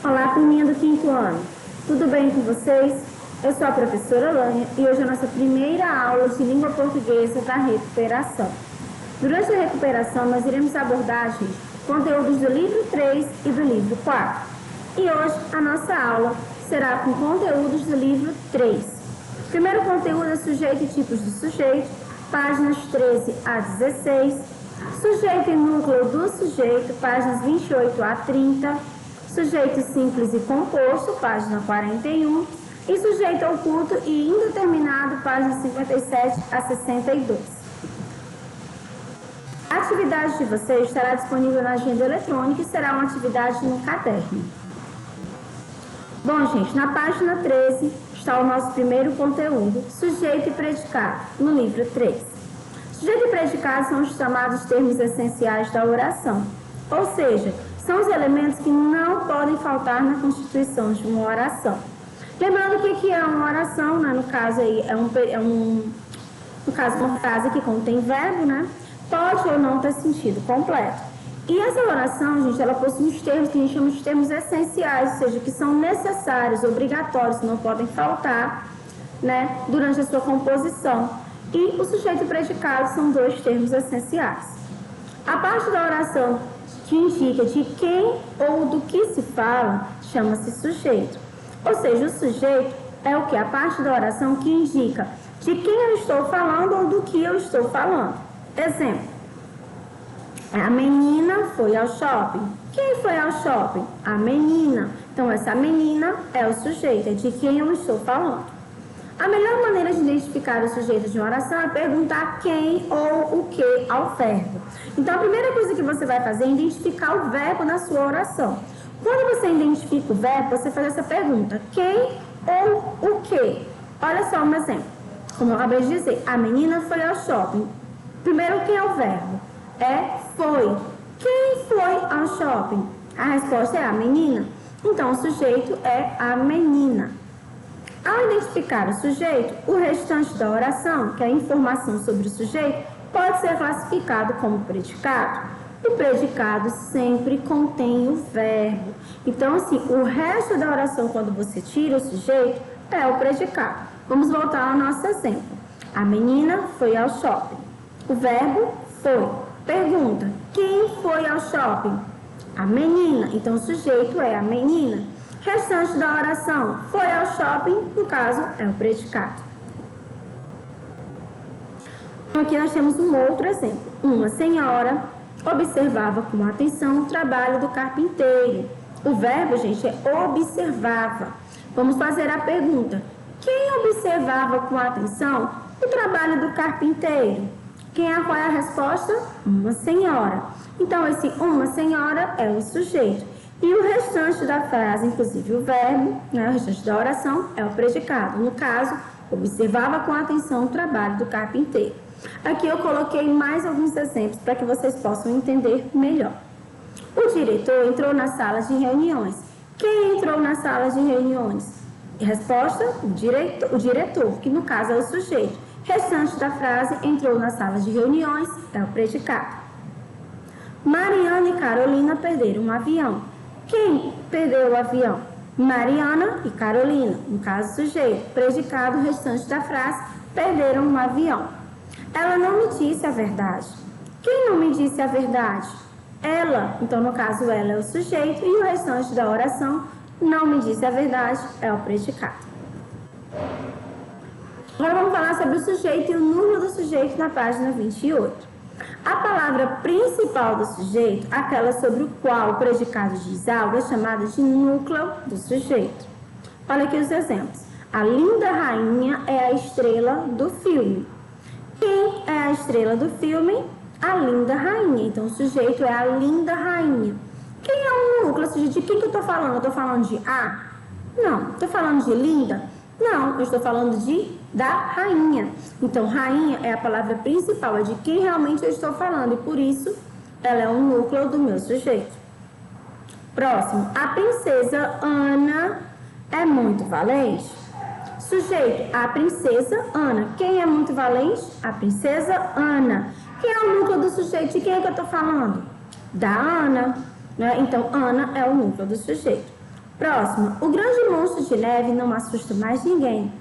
Olá, turminha do 5º ano. Tudo bem com vocês? Eu sou a professora Lânia e hoje é a nossa primeira aula de língua portuguesa da recuperação. Durante a recuperação, nós iremos abordar, gente, conteúdos do livro 3 e do livro 4. E hoje a nossa aula será com conteúdos do livro 3. O primeiro conteúdo é sujeito e tipos do sujeito, páginas 13 a 16. Sujeito e núcleo do sujeito, páginas 28 a 30. Sujeito simples e composto, página 41. E sujeito oculto e indeterminado, página 57 a 62. A atividade de vocês estará disponível na agenda eletrônica e será uma atividade no caderno. Bom, gente, na página 13 está o nosso primeiro conteúdo, sujeito e predicado, no livro 3. Sujeito e predicado são os chamados termos essenciais da oração, ou seja, são os elementos que não podem faltar na constituição de uma oração. Lembrando que o que é uma oração, né? No caso aí, uma frase que contém verbo, né? Pode ou não ter sentido completo. E essa oração, gente, ela possui uns termos que a gente chama de termos essenciais, ou seja, que são necessários, obrigatórios, não podem faltar, né? Durante a sua composição. E o sujeito e o predicado são dois termos essenciais. A parte da oração que indica de quem ou do que se fala chama-se sujeito. Ou seja, o sujeito é o que? A parte da oração que indica de quem eu estou falando ou do que eu estou falando. Exemplo, a menina foi ao shopping. Quem foi ao shopping? A menina. Então, essa menina é o sujeito, é de quem eu estou falando. A melhor maneira de identificar o sujeito de uma oração é perguntar quem ou o que ao verbo. Então, a primeira coisa que você vai fazer é identificar o verbo na sua oração. Quando você identifica o verbo, você faz essa pergunta, quem ou o que? Olha só um exemplo. Como eu acabei de dizer, a menina foi ao shopping. Primeiro, quem é o verbo? É foi. Quem foi ao shopping? A resposta é a menina. Então, o sujeito é a menina. Ao identificar o sujeito, o restante da oração, que é a informação sobre o sujeito, pode ser classificado como predicado. O predicado sempre contém o verbo. Então, assim, o resto da oração, quando você tira o sujeito, é o predicado. Vamos voltar ao nosso exemplo. A menina foi ao shopping. O verbo foi. Pergunta, quem foi ao shopping? A menina. Então, o sujeito é a menina. Restante da oração, foi ao shopping, no caso, é o predicado. Aqui nós temos um outro exemplo. Uma senhora observava com atenção o trabalho do carpinteiro. O verbo, gente, é observava. Vamos fazer a pergunta. Quem observava com atenção o trabalho do carpinteiro? Qual é a resposta? Uma senhora. Então, esse uma senhora é o sujeito. E o restante da frase, inclusive o verbo, né, o restante da oração, é o predicado. No caso, observava com atenção o trabalho do carpinteiro. Aqui eu coloquei mais alguns exemplos para que vocês possam entender melhor. O diretor entrou na sala de reuniões. Quem entrou na sala de reuniões? Resposta, o diretor, que no caso é o sujeito. Restante da frase, entrou na sala de reuniões, é o predicado. Mariana e Carolina perderam um avião. Quem perdeu o avião? Mariana e Carolina, no caso sujeito, predicado, o restante da frase, perderam um avião. Ela não me disse a verdade. Quem não me disse a verdade? Ela, então no caso ela é o sujeito e o restante da oração, não me disse a verdade, é o predicado. Agora vamos falar sobre o sujeito e o núcleo do sujeito na página 28. A palavra principal do sujeito, aquela sobre o qual o predicado diz algo, é chamada de núcleo do sujeito. Olha aqui os exemplos. A linda rainha é a estrela do filme. Quem é a estrela do filme? A linda rainha. Então, o sujeito é a linda rainha. Quem é o núcleo? Ou seja, de quem que eu estou falando? Eu estou falando de A? Não. Estou falando de linda? Não. Eu estou falando da rainha. Então, rainha é a palavra principal, é de quem realmente eu estou falando. E, por isso, ela é o núcleo do meu sujeito. Próximo. A princesa Ana é muito valente. Sujeito, a princesa Ana. Quem é muito valente? A princesa Ana. Quem é o núcleo do sujeito? De quem é que eu estou falando? Da Ana. Né? Então, Ana é o núcleo do sujeito. Próximo. O grande monstro de neve não assusta mais ninguém.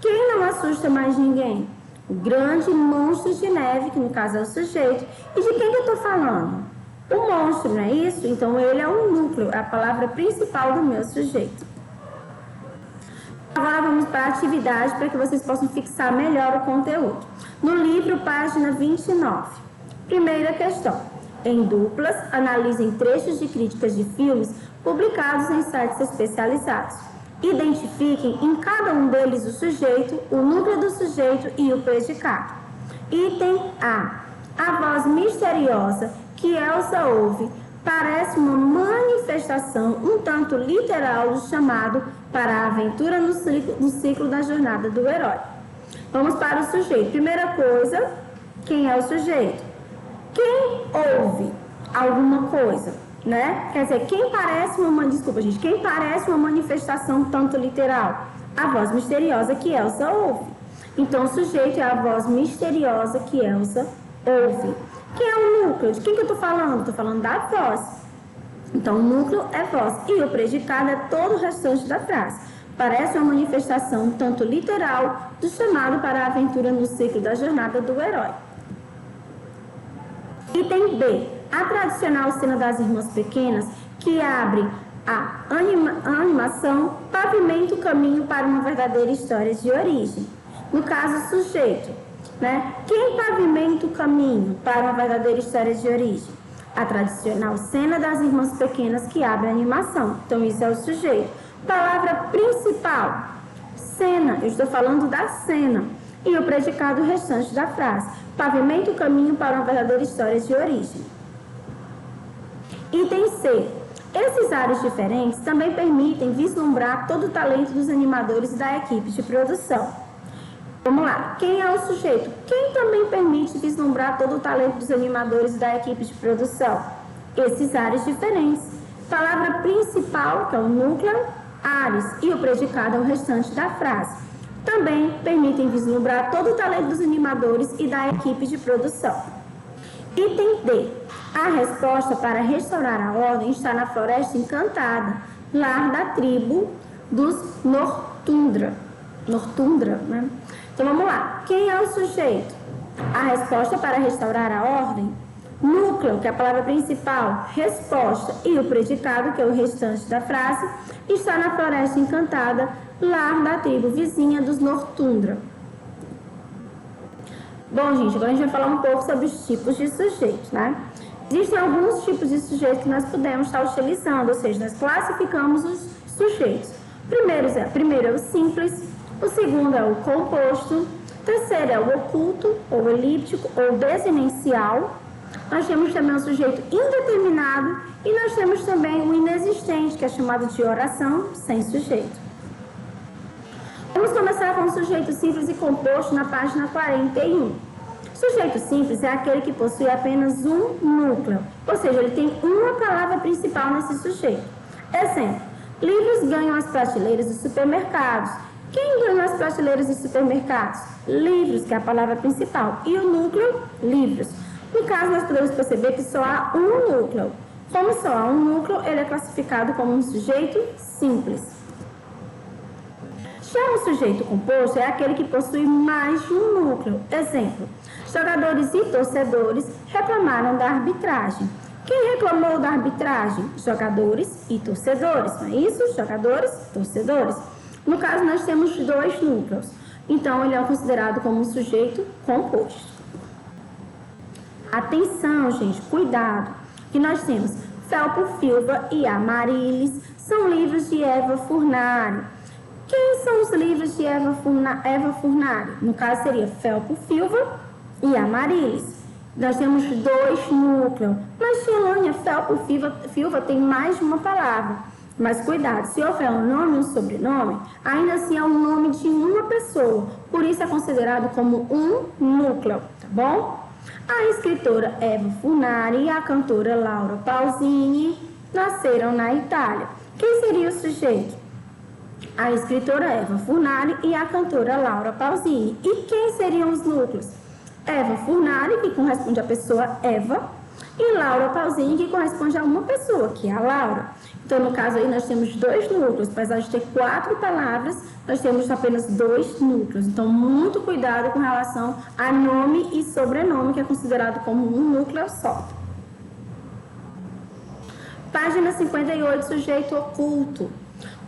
Quem não assusta mais ninguém? O grande monstro de neve, que no caso é o sujeito. E de quem que eu estou falando? O monstro, não é isso? Então, ele é o núcleo, é a palavra principal do meu sujeito. Agora, vamos para a atividade, para que vocês possam fixar melhor o conteúdo. No livro, página 29. Primeira questão. Em duplas, analisem trechos de críticas de filmes publicados em sites especializados. Identifiquem em cada um deles o sujeito, o núcleo do sujeito e o predicado. Item A. A voz misteriosa que Elsa ouve parece uma manifestação um tanto literal do chamado para a aventura no ciclo da jornada do herói. Vamos para o sujeito. Primeira coisa, quem é o sujeito? Quem ouve alguma coisa, né? Quer dizer, quem parece uma manifestação tanto literal? A voz misteriosa que Elsa ouve. Então, o sujeito é a voz misteriosa que Elsa ouve. Quem é o núcleo? De quem que eu estou falando? Estou falando da voz. Então, o núcleo é voz. E o predicado é todo o restante da frase. Parece uma manifestação tanto literal do chamado para a aventura no ciclo da jornada do herói. Item B. A tradicional cena das irmãs pequenas que abre a animação pavimenta o caminho para uma verdadeira história de origem. No caso, sujeito, né? Quem pavimenta o caminho para uma verdadeira história de origem? A tradicional cena das irmãs pequenas que abre a animação. Então, isso é o sujeito. Palavra principal, cena. Eu estou falando da cena. E o predicado restante da frase. Pavimenta o caminho para uma verdadeira história de origem. Item C. Esses ares diferentes também permitem vislumbrar todo o talento dos animadores e da equipe de produção. Vamos lá. Quem é o sujeito? Quem também permite vislumbrar todo o talento dos animadores e da equipe de produção? Esses ares diferentes. Palavra principal, que é o núcleo, ares, e o predicado é o restante da frase. Também permitem vislumbrar todo o talento dos animadores e da equipe de produção. Item D. A resposta para restaurar a ordem está na Floresta Encantada, lar da tribo dos Nortundra, né? Então, vamos lá. Quem é o sujeito? A resposta para restaurar a ordem, núcleo, que é a palavra principal, resposta, e o predicado, que é o restante da frase, está na Floresta Encantada, lar da tribo vizinha dos Nortundra. Bom, gente, agora a gente vai falar um pouco sobre os tipos de sujeitos, né? Existem alguns tipos de sujeitos que nós podemos estar utilizando, ou seja, nós classificamos os sujeitos. Primeiro é o simples, o segundo é o composto, o terceiro é o oculto, ou elíptico, ou desinencial. Nós temos também o sujeito indeterminado e nós temos também o inexistente, que é chamado de oração sem sujeito. Vamos começar com o sujeito simples e composto na página 41. Sujeito simples é aquele que possui apenas um núcleo, ou seja, ele tem uma palavra principal nesse sujeito. Exemplo, livros ganham as prateleiras dos supermercados. Quem ganha as prateleiras dos supermercados? Livros, que é a palavra principal. E o núcleo? Livros. No caso, nós podemos perceber que só há um núcleo. Como só há um núcleo, ele é classificado como um sujeito simples. Já o sujeito composto é aquele que possui mais de um núcleo. Exemplo, jogadores e torcedores reclamaram da arbitragem. Quem reclamou da arbitragem? Jogadores e torcedores, não é isso? Jogadores, torcedores. No caso, nós temos dois núcleos. Então, ele é considerado como um sujeito composto. Atenção, gente, cuidado. Que nós temos Felpo Filva e Amarilis, são livros de Eva Furnari. Quem são os livros de Eva Furnari? No caso, seria Felpo Filva e Amarilis. Nós temos dois núcleos. Mas, Tilânia, Felpo Filva tem mais de uma palavra. Mas cuidado, se houver um nome e um sobrenome, ainda assim é o nome de uma pessoa. Por isso é considerado como um núcleo, tá bom? A escritora Eva Furnari e a cantora Laura Pausini nasceram na Itália. Quem seria o sujeito? A escritora Eva Furnari e a cantora Laura Pausini. E quem seriam os núcleos? Eva Furnari, que corresponde à pessoa Eva, e Laura Pausini, que corresponde a uma pessoa, que é a Laura. Então, no caso aí, nós temos 2 núcleos. Apesar de ter 4 palavras, nós temos apenas 2 núcleos. Então, muito cuidado com relação a nome e sobrenome, que é considerado como um núcleo só. Página 58, sujeito oculto.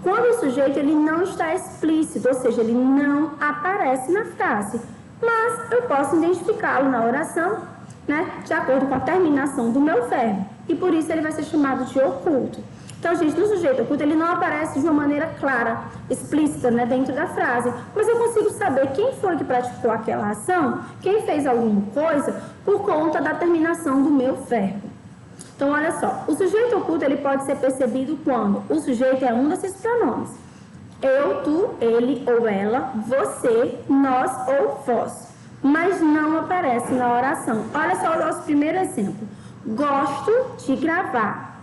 Quando o sujeito ele não está explícito, ou seja, ele não aparece na frase, mas eu posso identificá-lo na oração, né, de acordo com a terminação do meu verbo. E por isso ele vai ser chamado de oculto. Então, gente, no sujeito oculto, ele não aparece de uma maneira clara, explícita, né, dentro da frase. Mas eu consigo saber quem foi que praticou aquela ação, quem fez alguma coisa, por conta da terminação do meu verbo. Então, olha só, o sujeito oculto, ele pode ser percebido quando o sujeito é um desses pronomes. Eu, tu, ele ou ela, você, nós ou vós. Mas não aparece na oração. Olha só o nosso primeiro exemplo. Gosto de gravar.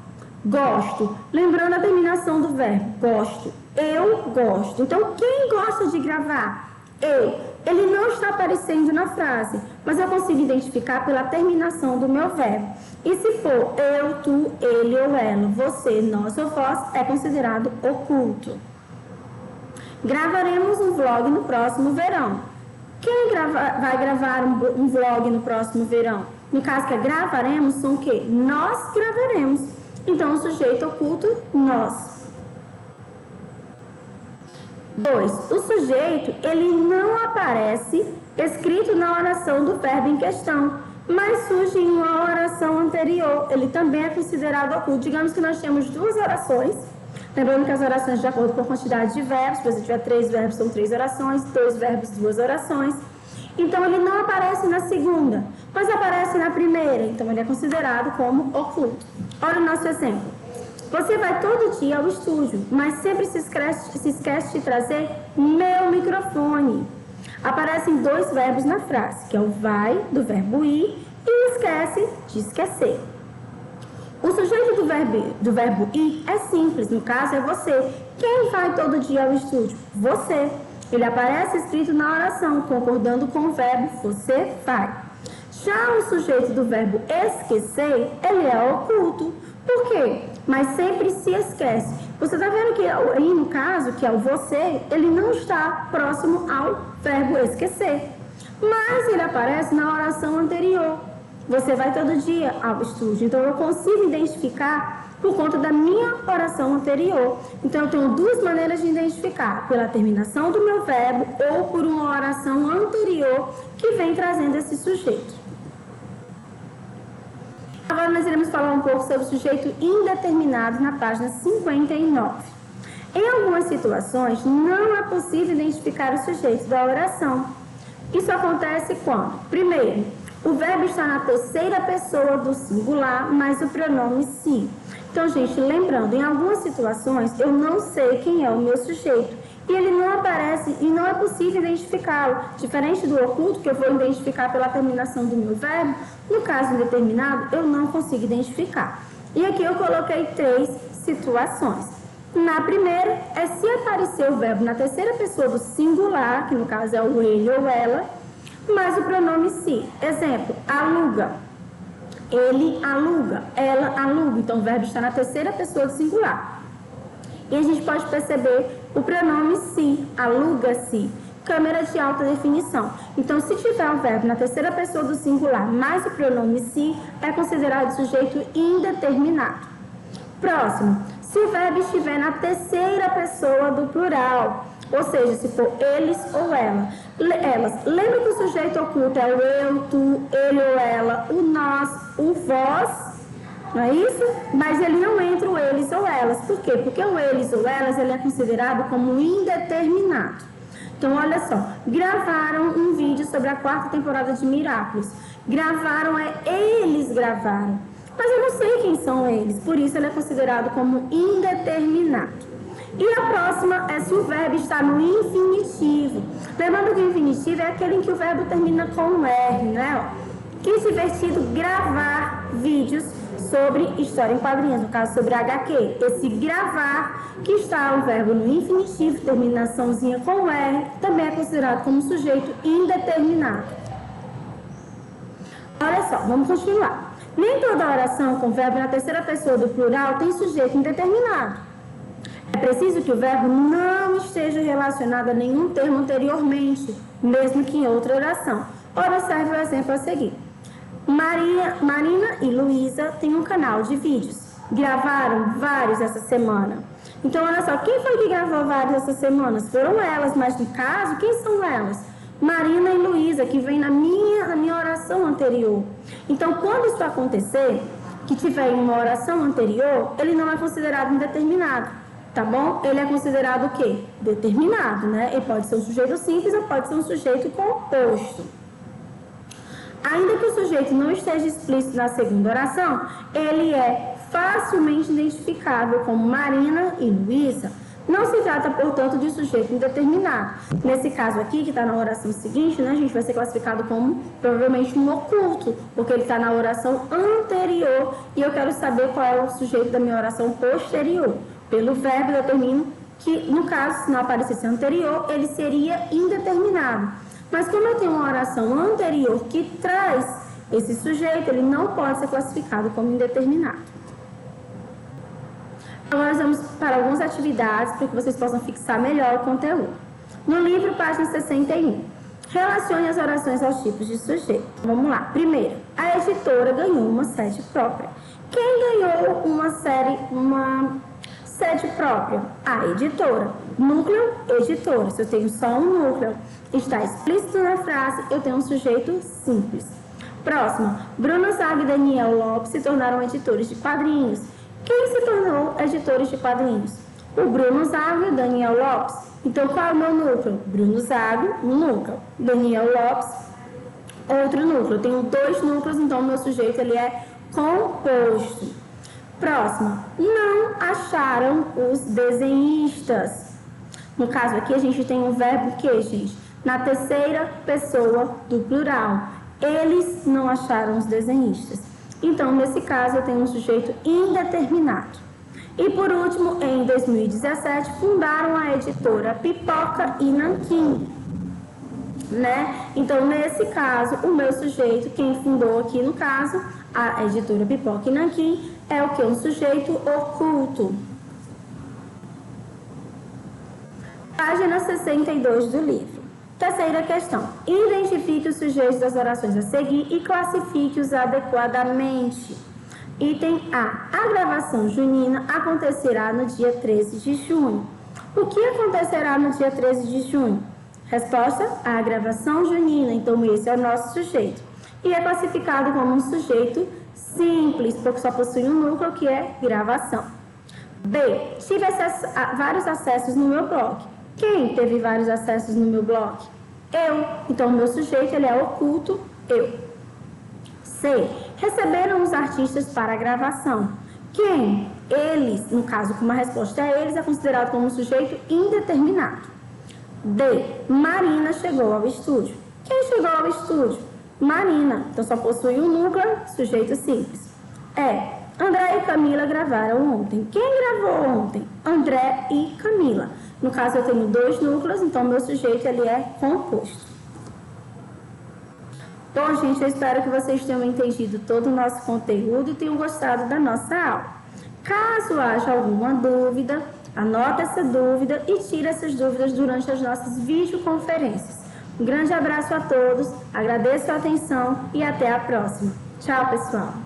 Gosto. Lembrando a terminação do verbo. Gosto. Eu gosto. Então, quem gosta de gravar? Eu. Ele não está aparecendo na frase, mas eu consigo identificar pela terminação do meu verbo. E se for eu, tu, ele ou ela, você, nós ou vós, é considerado oculto. Gravaremos um vlog no próximo verão. Quem vai gravar um vlog no próximo verão? No caso que é gravaremos, são o quê? Nós gravaremos. Então, o sujeito oculto, nós. 2. O sujeito, ele não aparece escrito na oração do verbo em questão, mas surge em uma oração anterior. Ele também é considerado oculto. Digamos que nós temos 2 orações. Lembrando que as orações de acordo com a quantidade de verbos, se você tiver 3 verbos, são 3 orações, 2 verbos, 2 orações. Então, ele não aparece na segunda, mas aparece na primeira. Então, ele é considerado como oculto. Olha o nosso exemplo. Você vai todo dia ao estúdio, mas sempre se esquece de trazer meu microfone. Aparecem 2 verbos na frase, que é o vai, do verbo ir, e o esquece, de esquecer. O sujeito do verbo ir é simples, no caso é você. Quem vai todo dia ao estúdio? Você. Ele aparece escrito na oração, concordando com o verbo você vai. Já o sujeito do verbo esquecer, ele é oculto. Por quê? Mas sempre se esquece. Você está vendo que aí no caso, que é o você, ele não está próximo ao verbo esquecer. Mas ele aparece na oração anterior. Você vai todo dia ao estúdio. Então eu consigo identificar por conta da minha oração anterior. Então eu tenho 2 maneiras de identificar: pela terminação do meu verbo ou por uma oração anterior que vem trazendo esse sujeito. Agora nós iremos falar um pouco sobre o sujeito indeterminado na página 59. Em algumas situações, não é possível identificar o sujeito da oração. Isso acontece quando, primeiro, o verbo está na terceira pessoa do singular, mas o pronome se. Então, gente, lembrando, em algumas situações, eu não sei quem é o meu sujeito. E ele não aparece e não é possível identificá-lo. Diferente do oculto, que eu vou identificar pela terminação do meu verbo, no caso indeterminado, eu não consigo identificar. E aqui eu coloquei 3 situações. Na primeira, é se aparecer o verbo na terceira pessoa do singular, que no caso é o ele ou ela, mas o pronome se. Exemplo, aluga. Ele aluga, ela aluga. Então, o verbo está na terceira pessoa do singular. E a gente pode perceber o pronome se, aluga-se, câmera de alta definição. Então, se tiver o verbo na terceira pessoa do singular, mais o pronome se, é considerado sujeito indeterminado. Próximo, se o verbo estiver na terceira pessoa do plural, ou seja, se for eles ou elas. Lembra que o sujeito oculto é o eu, tu, ele ou ela, o nós, o vós, não é isso? Mas ele não entra o eles ou elas. Por quê? Porque o eles ou elas ele é considerado como indeterminado. Então, olha só. Gravaram um vídeo sobre a 4ª temporada de Miraculous. Gravaram eles gravaram. Mas eu não sei quem são eles. Por isso, ele é considerado como indeterminado. E a próxima é se o verbo está no infinitivo. Lembrando que o infinitivo é aquele em que o verbo termina com um R, né? Que divertido gravar vídeos sobre história em quadrinhos, no caso sobre HQ. Esse gravar, que está o verbo no infinitivo, terminaçãozinha com R, também é considerado como sujeito indeterminado. Olha só, vamos continuar. Nem toda oração com verbo na terceira pessoa do plural tem sujeito indeterminado. É preciso que o verbo não esteja relacionado a nenhum termo anteriormente, mesmo que em outra oração. Observe o exemplo a seguir. Marina e Luísa têm um canal de vídeos. Gravaram vários essa semana. Então, olha só, quem foi que gravou vários essa semana? Foram elas, mas no caso, quem são elas? Marina e Luísa, que vem na minha oração anterior. Então, quando isso acontecer, que tiver em uma oração anterior, ele não é considerado indeterminado, tá bom? Ele é considerado o quê? Determinado, né? Ele pode ser um sujeito simples ou pode ser um sujeito composto. Ainda que o sujeito não esteja explícito na segunda oração, ele é facilmente identificável como Marina e Luísa. Não se trata, portanto, de sujeito indeterminado. Nesse caso aqui, que está na oração seguinte, né, a gente vai ser classificado como, provavelmente, um oculto, porque ele está na oração anterior e eu quero saber qual é o sujeito da minha oração posterior. Pelo verbo, eu determino que, no caso, se não aparecesse anterior, ele seria indeterminado. Mas como eu tenho uma oração anterior que traz esse sujeito, ele não pode ser classificado como indeterminado. Agora nós vamos para algumas atividades para que vocês possam fixar melhor o conteúdo. No livro, página 61. Relacione as orações aos tipos de sujeito. Vamos lá. Primeiro, a editora ganhou uma sede própria. Quem ganhou uma sede própria? A editora. Núcleo, editora. Se eu tenho só um núcleo, está explícito na frase, eu tenho um sujeito simples. Próximo, Bruno Zago e Daniel Lopes se tornaram editores de quadrinhos. Quem se tornou editores de quadrinhos? O Bruno Zago e o Daniel Lopes. Então, qual é o meu núcleo? Bruno Zago, um núcleo. Daniel Lopes, outro núcleo. Eu tenho dois núcleos, então o meu sujeito ele é composto. Próximo, não acharam os desenhistas. No caso aqui, a gente tem um verbo que, gente? Na terceira pessoa do plural. Eles não acharam os desenhistas. Então, nesse caso, eu tenho um sujeito indeterminado. E, por último, em 2017, fundaram a editora Pipoca e Nanquim, né? Então, nesse caso, o meu sujeito, quem fundou aqui no caso, a editora Pipoca e Nanquim, é o que? Um sujeito oculto. Página 62 do livro. Terceira questão. Identifique os sujeitos das orações a seguir e classifique-os adequadamente. Item A. A gravação junina acontecerá no dia 13 de junho. O que acontecerá no dia 13 de junho? Resposta: a gravação junina. Então, esse é o nosso sujeito. E é classificado como um sujeito simples, porque só possui um núcleo, que é gravação. B. Tive vários acessos no meu blog. Quem teve vários acessos no meu blog? Eu. Então, o meu sujeito ele é oculto, eu. C. Receberam os artistas para a gravação. Quem? Eles. No caso, como a resposta é eles, é considerado como um sujeito indeterminado. D. Marina chegou ao estúdio. Quem chegou ao estúdio? Marina. Então, só possui um núcleo, sujeito simples. E. André e Camila gravaram ontem. Quem gravou ontem? André e Camila. No caso, eu tenho dois núcleos, então meu sujeito ele é composto. Bom, gente, eu espero que vocês tenham entendido todo o nosso conteúdo e tenham gostado da nossa aula. Caso haja alguma dúvida, anota essa dúvida e tira essas dúvidas durante as nossas videoconferências. Um grande abraço a todos, agradeço a atenção e até a próxima. Tchau, pessoal!